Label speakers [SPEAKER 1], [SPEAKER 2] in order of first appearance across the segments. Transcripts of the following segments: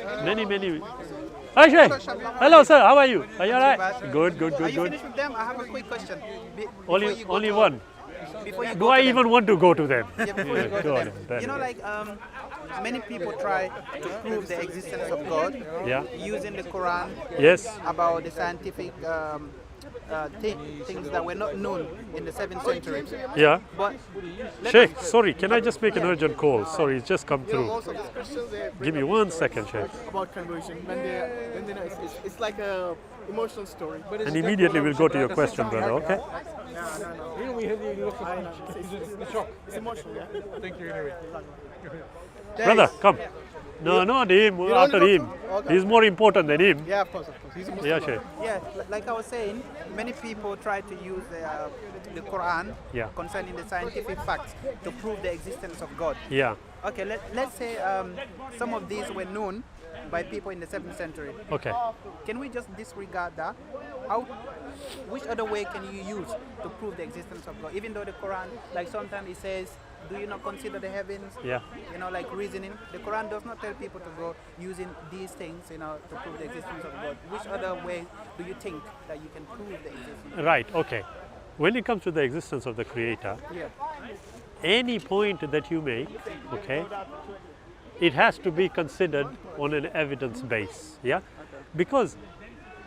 [SPEAKER 1] Many. Aishay, hello sir, how are you? Are you alright? Good.
[SPEAKER 2] Are you finished with them? I have a quick question.
[SPEAKER 1] Only one.
[SPEAKER 2] Before you
[SPEAKER 1] Do
[SPEAKER 2] go
[SPEAKER 1] I
[SPEAKER 2] to
[SPEAKER 1] even
[SPEAKER 2] them.
[SPEAKER 1] want to go to them?
[SPEAKER 2] Yeah, before you go to them.
[SPEAKER 1] Then.
[SPEAKER 2] You know, like many people try to prove the existence of God
[SPEAKER 1] Yeah.
[SPEAKER 2] using the Quran
[SPEAKER 1] Yes.
[SPEAKER 2] about the scientific things that were not known in the 7th century.
[SPEAKER 1] Yeah.
[SPEAKER 2] But let
[SPEAKER 1] Sheikh,
[SPEAKER 2] us-
[SPEAKER 1] sorry, can I just make an urgent call? Sorry, it's just come through.
[SPEAKER 3] Also, these Christians, they
[SPEAKER 1] Give me 1 second, Sheikh.
[SPEAKER 3] about conversion. When they know it's like a emotional story. But
[SPEAKER 1] And immediately we'll go to your question, brother, okay?
[SPEAKER 3] it's emotional, yeah.
[SPEAKER 1] Brother, come. No, not him, after him. He's more important than him.
[SPEAKER 3] Yeah, of course. He's a Muslim.
[SPEAKER 1] Yeah, Sheikh.
[SPEAKER 2] Yeah, like I was saying, many people try to use the Quran
[SPEAKER 1] Yeah.
[SPEAKER 2] concerning the scientific facts to prove the existence of God.
[SPEAKER 1] Yeah,
[SPEAKER 2] Okay, let's say some of these were known by people in the 7th century.
[SPEAKER 1] okay.
[SPEAKER 2] Can we just disregard that? Which other way can you use to prove the existence of God? Even though the Quran, like sometimes it says, do you not consider the heavens?
[SPEAKER 1] Yeah.
[SPEAKER 2] You know, like reasoning. The Quran does not tell people to go using these things, you know, to prove the existence of God. Which other way do you think that you can prove the existence?
[SPEAKER 1] Right, okay. When it comes to the existence of the Creator,
[SPEAKER 2] Yeah.
[SPEAKER 1] any point that you make, okay, it has to be considered on an evidence base, yeah? Because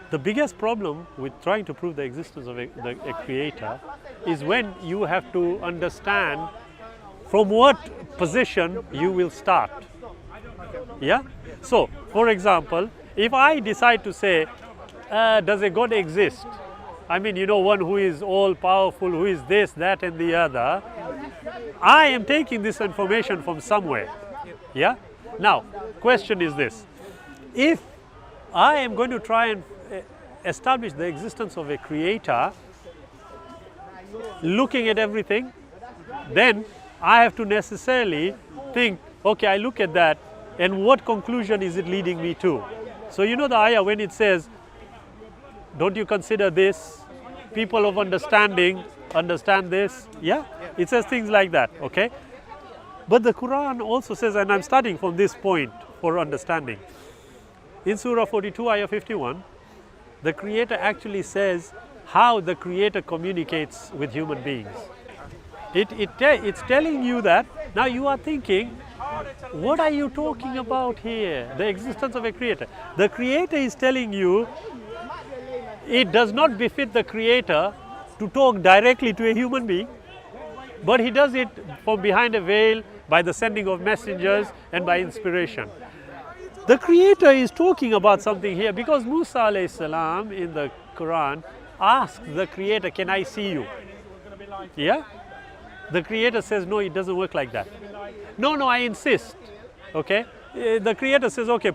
[SPEAKER 1] the biggest problem with trying to prove the existence of a creator is when you have to understand from what position you will start, yeah? So, for example, if I decide to say, does a God exist? I mean, you know, one who is all powerful, who is this, that and the other, I am taking this information from somewhere. Yeah? Now, question is this. If I am going to try and establish the existence of a creator, looking at everything, then I have to necessarily think, okay, I look at that, and what conclusion is it leading me to? So you know the ayah when it says, don't you consider this? People of understanding understand this. Yeah? It says things like that, okay? But the Quran also says, and I'm starting from this point for understanding. In Surah 42, Ayah 51, the Creator actually says how the Creator communicates with human beings. It's telling you that, now you are thinking, what are you talking about here? The existence of a Creator. The Creator is telling you, it does not befit the Creator to talk directly to a human being, but He does it from behind a veil by the sending of messengers and by inspiration. The Creator is talking about something here because Musa alayhi salam in the Quran asks the Creator, can I see you? Yeah? The Creator says, no, it doesn't work like that. No, I insist. Okay? The Creator says, okay,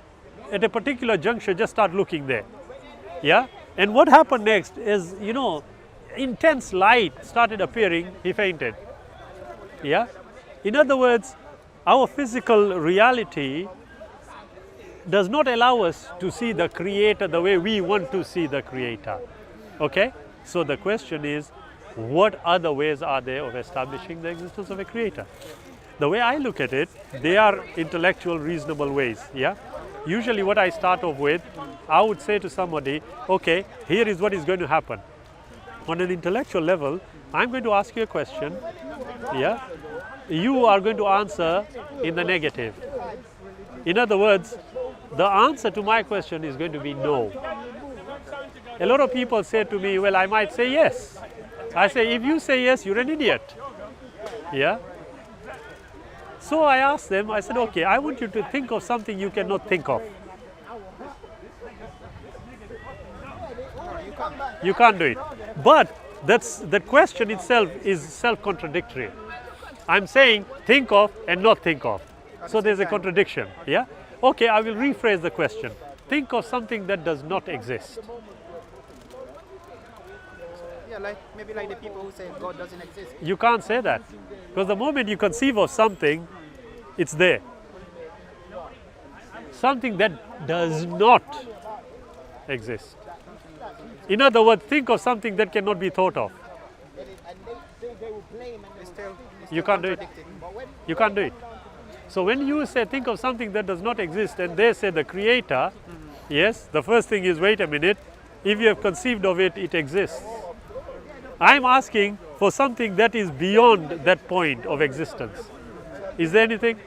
[SPEAKER 1] at a particular juncture, just start looking there. Yeah? And what happened next is, you know, intense light started appearing, he fainted. Yeah? In other words, our physical reality does not allow us to see the Creator the way we want to see the Creator. Okay? So the question is, what other ways are there of establishing the existence of a Creator? The way I look at it, they are intellectual, reasonable ways. Yeah? Usually what I start off with, I would say to somebody, okay, here is what is going to happen. On an intellectual level, I'm going to ask you a question. Yeah? You are going to answer in the negative. In other words, the answer to my question is going to be no. A lot of people say to me, well, I might say yes. I say, if you say yes, you're an idiot. Yeah? So I asked them, I said, okay, I want you to think of something you cannot think of. You can't do it. But the question itself is self-contradictory. I'm saying think of and not think of. So there's a contradiction. Yeah? Okay, I will rephrase the question. Think of something that does not exist.
[SPEAKER 2] Yeah, like maybe like the people who say God doesn't exist.
[SPEAKER 1] You can't say that. Because the moment you conceive of something, it's there. Something that does not exist. In other words, think of something that cannot be thought of.
[SPEAKER 2] It's still
[SPEAKER 1] You can't do it.
[SPEAKER 2] contradicting.
[SPEAKER 1] You can't do it. So when you say think of something that does not exist and they say the creator, yes, the first thing is wait a minute, if you have conceived of it, it exists. I'm asking for something that is beyond that point of existence. Is there anything?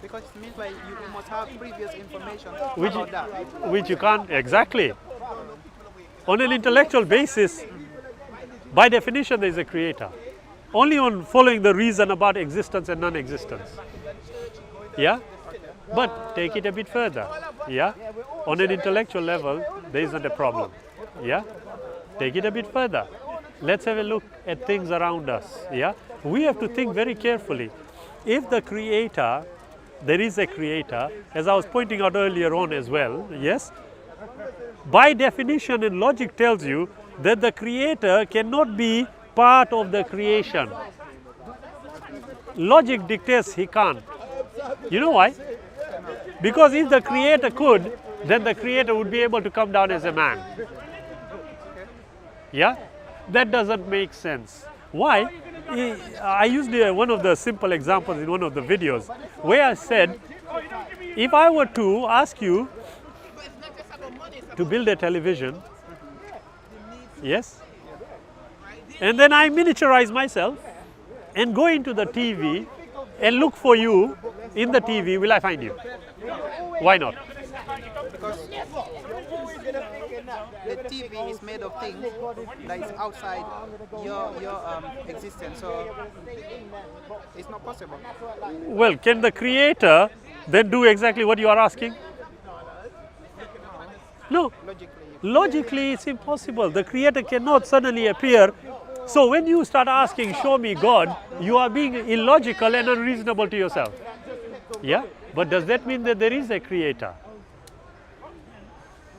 [SPEAKER 2] Because it means like you must have previous information
[SPEAKER 1] Which,
[SPEAKER 2] about that.
[SPEAKER 1] which you can't, exactly. On an intellectual basis, by definition, there is a creator. Only on following the reason about existence and non-existence. Yeah? But take it a bit further. Yeah? On an intellectual level, there isn't a problem. Yeah? Take it a bit further. Let's have a look at things around us. Yeah? We have to think very carefully. If the creator, there is a creator, as I was pointing out earlier on as well, yes? By definition, and logic tells you that the creator cannot be part of the creation. Logic dictates he can't. You know why? Because if the creator could, then the creator would be able to come down as a man. Yeah? That doesn't make sense. Why? I used one of the simple examples in one of the videos where I said, if I were to ask you to build a television, yes, and then I miniaturize myself and go into the TV and look for you in the TV, will I find you? Why not?
[SPEAKER 2] Because the TV is made of things that is outside your existence, so it's not possible.
[SPEAKER 1] Well, can the creator then do exactly what you are asking? No. Logically, it's impossible. The creator cannot suddenly appear. So when you start asking, show me God, you are being illogical and unreasonable to yourself. Yeah? But does that mean that there is a creator?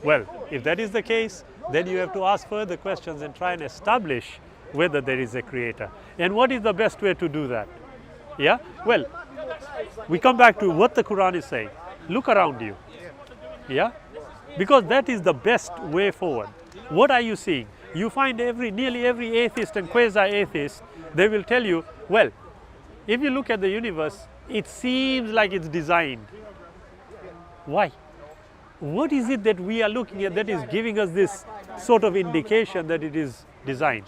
[SPEAKER 1] Well, if that is the case, then you have to ask further questions and try and establish whether there is a creator. And what is the best way to do that? Yeah? Well, we come back to what the Quran is saying. Look around you. Yeah? Because that is the best way forward. What are you seeing? You find nearly every atheist and quasi-atheist, they will tell you, well, if you look at the universe, it seems like it's designed. Why? What is it that we are looking at that is giving us this sort of indication that it is designed?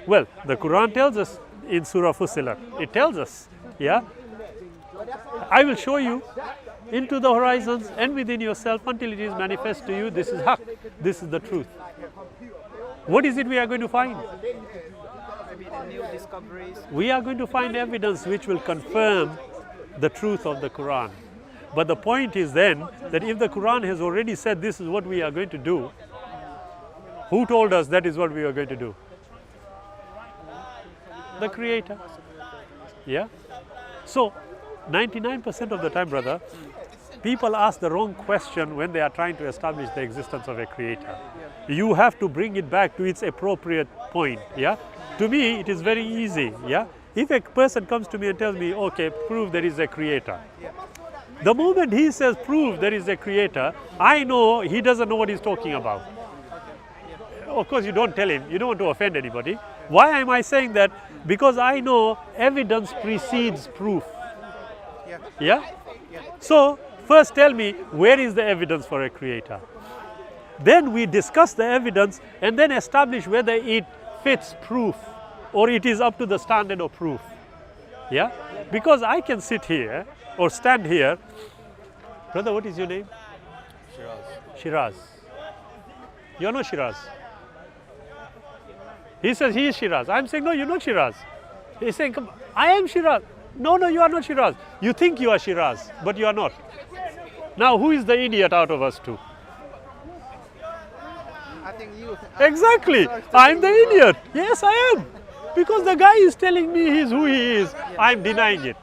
[SPEAKER 1] Well, the Quran tells us in Surah Fussilat, it tells us, yeah, I will show you into the horizons and within yourself until it is manifest to you. This is haqq, this is the truth. What is it we are going to find?
[SPEAKER 2] Maybe the new discoveries.
[SPEAKER 1] We are going to find evidence which will confirm the truth of the Quran. But the point is then that if the Quran has already said this is what we are going to do, who told us that is what we are going to do? The Creator. Yeah? So 99% of the time, brother, people ask the wrong question when they are trying to establish the existence of a creator. You have to bring it back to its appropriate point. Yeah? To me, it is very easy. Yeah? If a person comes to me and tells me, okay, prove there is a creator. The moment he says prove there is a creator, I know he doesn't know what he's talking about. Of course, you don't tell him. You don't want to offend anybody. Why am I saying that? Because I know evidence precedes proof. Yeah? So, first tell me, where is the evidence for a creator? Then we discuss the evidence and then establish whether it fits proof or it is up to the standard of proof. Yeah? Because I can sit here or stand here. Brother, what is your name? Shiraz. You are not Shiraz. He says he is Shiraz. I'm saying, no, you're not Shiraz. He's saying, come, I am Shiraz. No, you are not Shiraz. You think you are Shiraz, but you are not. Now, who is the idiot out of us two?
[SPEAKER 2] I think you.
[SPEAKER 1] Exactly. I'm the idiot. Yes, I am. Because the guy is telling me he's who he is. I'm denying it.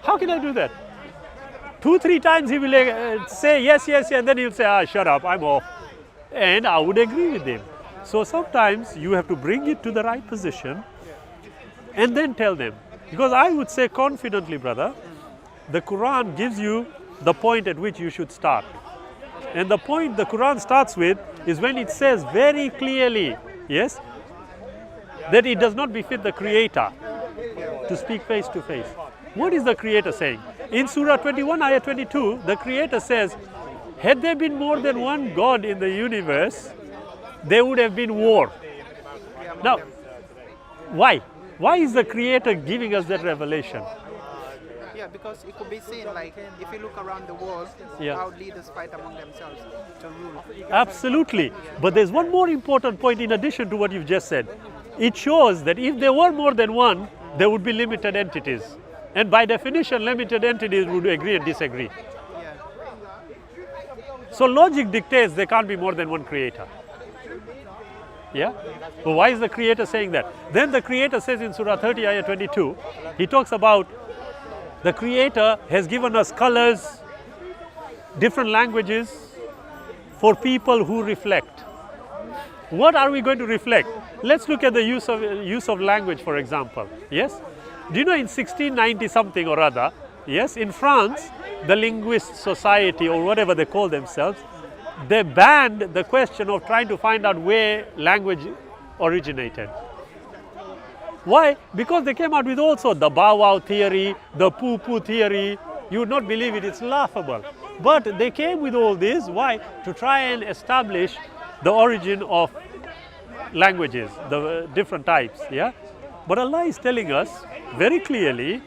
[SPEAKER 1] How can I do that? 2-3 times he will say yes, and then he'll say, shut up, I'm off. And I would agree with him. So sometimes you have to bring it to the right position and then tell them. Because I would say confidently, brother, the Quran gives you the point at which you should start. And the point the Quran starts with is when it says very clearly, yes, that it does not befit the Creator to speak face to face. What is the Creator saying? In Surah 21, Ayah 22, the Creator says, had there been more than one God in the universe, there would have been war. Now, why? Why is the Creator giving us that revelation?
[SPEAKER 2] Yeah, because it could be seen like if you look around the world,
[SPEAKER 1] Yeah.
[SPEAKER 2] how leaders fight among themselves to rule.
[SPEAKER 1] Absolutely. But there's one more important point in addition to what you've just said. It shows that if there were more than one, there would be limited entities. And by definition, limited entities would agree and disagree.
[SPEAKER 2] Yeah.
[SPEAKER 1] So logic dictates there can't be more than one Creator. Yeah? But why is the Creator saying that? Then the Creator says in Surah 30, Ayah 22, he talks about the Creator has given us colors, different languages for people who reflect. What are we going to reflect? Let's look at the use of language, for example. Yes? Do you know in 1690 something or other, yes, in France, the Linguist Society or whatever they call themselves, they banned the question of trying to find out where language originated. Why? Because they came out with also the bow wow theory, the poo poo theory. You would not believe it, it's laughable. But they came with all this, why? To try and establish the origin of languages, the different types, yeah? But Allah is telling us very clearly,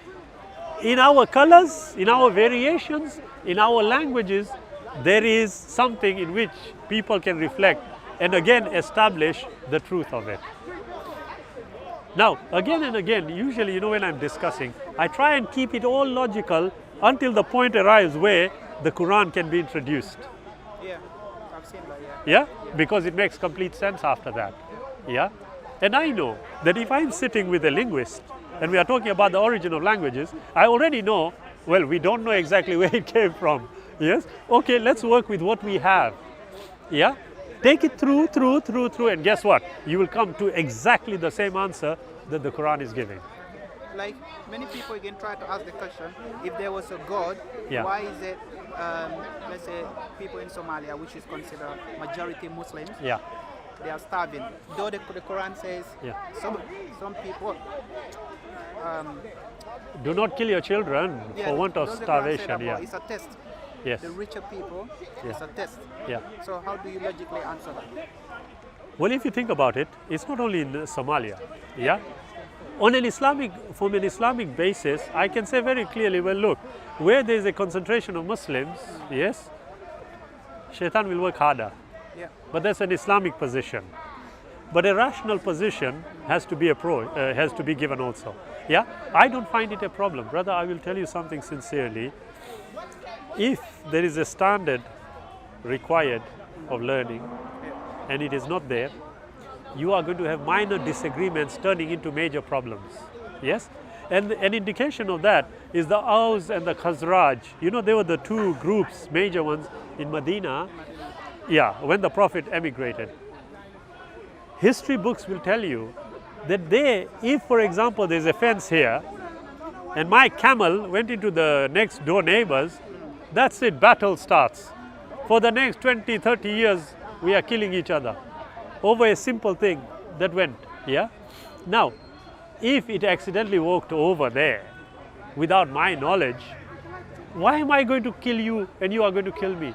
[SPEAKER 1] in our colors, in our variations, in our languages, there is something in which people can reflect and again establish the truth of it. Now, again and again, usually, when I'm discussing, I try and keep it all logical until the point arrives where the Quran can be introduced.
[SPEAKER 2] Yeah, I've seen that, yeah.
[SPEAKER 1] Yeah? Because it makes complete sense after that. Yeah? And I know that if I'm sitting with a linguist and we are talking about the origin of languages, I already know, well, we don't know exactly where it came from. Yes? Okay, let's work with what we have. Yeah? Take it through, and guess what? You will come to exactly the same answer that the Quran is giving.
[SPEAKER 2] Like many people again try to ask the question, if there was a God,
[SPEAKER 1] Yeah.
[SPEAKER 2] why is it, let's say, people in Somalia, which is considered majority Muslims,
[SPEAKER 1] Yeah.
[SPEAKER 2] they are starving. Though the Quran says
[SPEAKER 1] Yeah.
[SPEAKER 2] some people,
[SPEAKER 1] Do not kill your children
[SPEAKER 2] yeah,
[SPEAKER 1] for want of
[SPEAKER 2] though the Quran said
[SPEAKER 1] starvation.
[SPEAKER 2] about
[SPEAKER 1] Yeah.
[SPEAKER 2] it's a test.
[SPEAKER 1] Yes.
[SPEAKER 2] The richer people,
[SPEAKER 1] Yeah.
[SPEAKER 2] it's a test.
[SPEAKER 1] Yeah.
[SPEAKER 2] So how do you logically answer that?
[SPEAKER 1] Well, if you think about it, it's not only in Somalia. Yeah. From an Islamic basis, I can say very clearly, well, look, where there is a concentration of Muslims, yes, Shaitan will work harder.
[SPEAKER 2] Yeah.
[SPEAKER 1] But that's an Islamic position. But a rational position has to be given also. Yeah, I don't find it a problem, brother. I will tell you something sincerely. If there is a standard required of learning, and it is not there, you are going to have minor disagreements turning into major problems. Yes, and an indication of that is the Aus and the Khazraj. They were the two groups, major ones in Medina. Yeah, when the Prophet emigrated. History books will tell you that if for example there's a fence here and my camel went into the next door neighbors, that's it, battle starts. For the next 20, 30 years, we are killing each other over a simple thing that went, yeah? Now, if it accidentally walked over there without my knowledge, why am I going to kill you and you are going to kill me?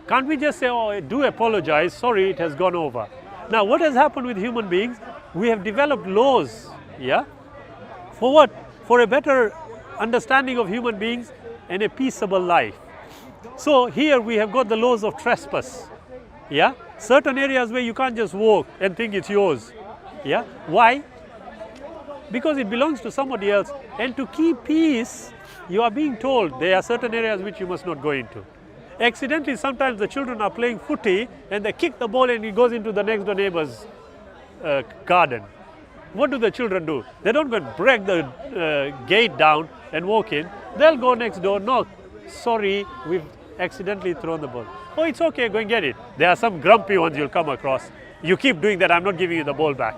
[SPEAKER 1] Can't we just say, oh, do apologize, sorry, it has gone over. Now, what has happened with human beings? We have developed laws, yeah? For what? For a better understanding of human beings and a peaceable life. So here we have got the laws of trespass, yeah? Certain areas where you can't just walk and think it's yours, yeah? Why? Because it belongs to somebody else. And to keep peace, you are being told there are certain areas which you must not go into. Accidentally, sometimes the children are playing footy and they kick the ball and it goes into the next door neighbor's garden. What do the children do? They don't go and break the gate down and walk in. They'll go next door, knock. Sorry, we've accidentally thrown the ball. Oh, it's okay, go and get it. There are some grumpy ones you'll come across. You keep doing that, I'm not giving you the ball back.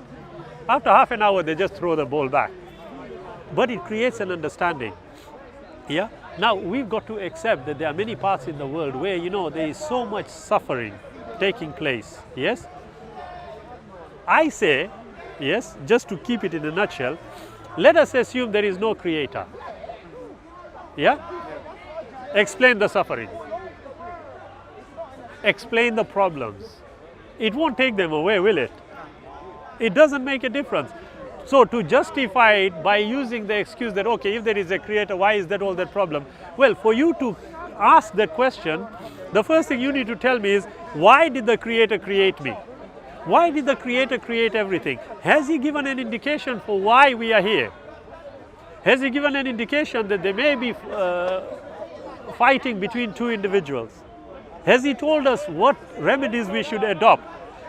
[SPEAKER 1] After half an hour, they just throw the ball back. But it creates an understanding. Yeah? Now, we've got to accept that there are many parts in the world where, there is so much suffering taking place. Yes? I say, yes, just to keep it in a nutshell, let us assume there is no creator. Yeah? Explain the suffering. Explain the problems. It won't take them away, will it? It doesn't make a difference. So to justify it by using the excuse that, okay, if there is a creator, why is that all that problem? Well, for you to ask that question, the first thing you need to tell me is, why did the creator create me? Why did the creator create everything? Has he given an indication for why we are here? Has he given an indication that there may be fighting between two individuals? Has he told us what remedies we should adopt?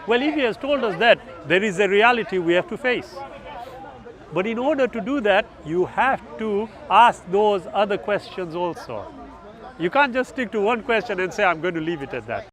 [SPEAKER 1] Well, if he has told us that, there is a reality we have to face. But in order to do that, you have to ask those other questions also. You can't just stick to one question and say, I'm going to leave it at that.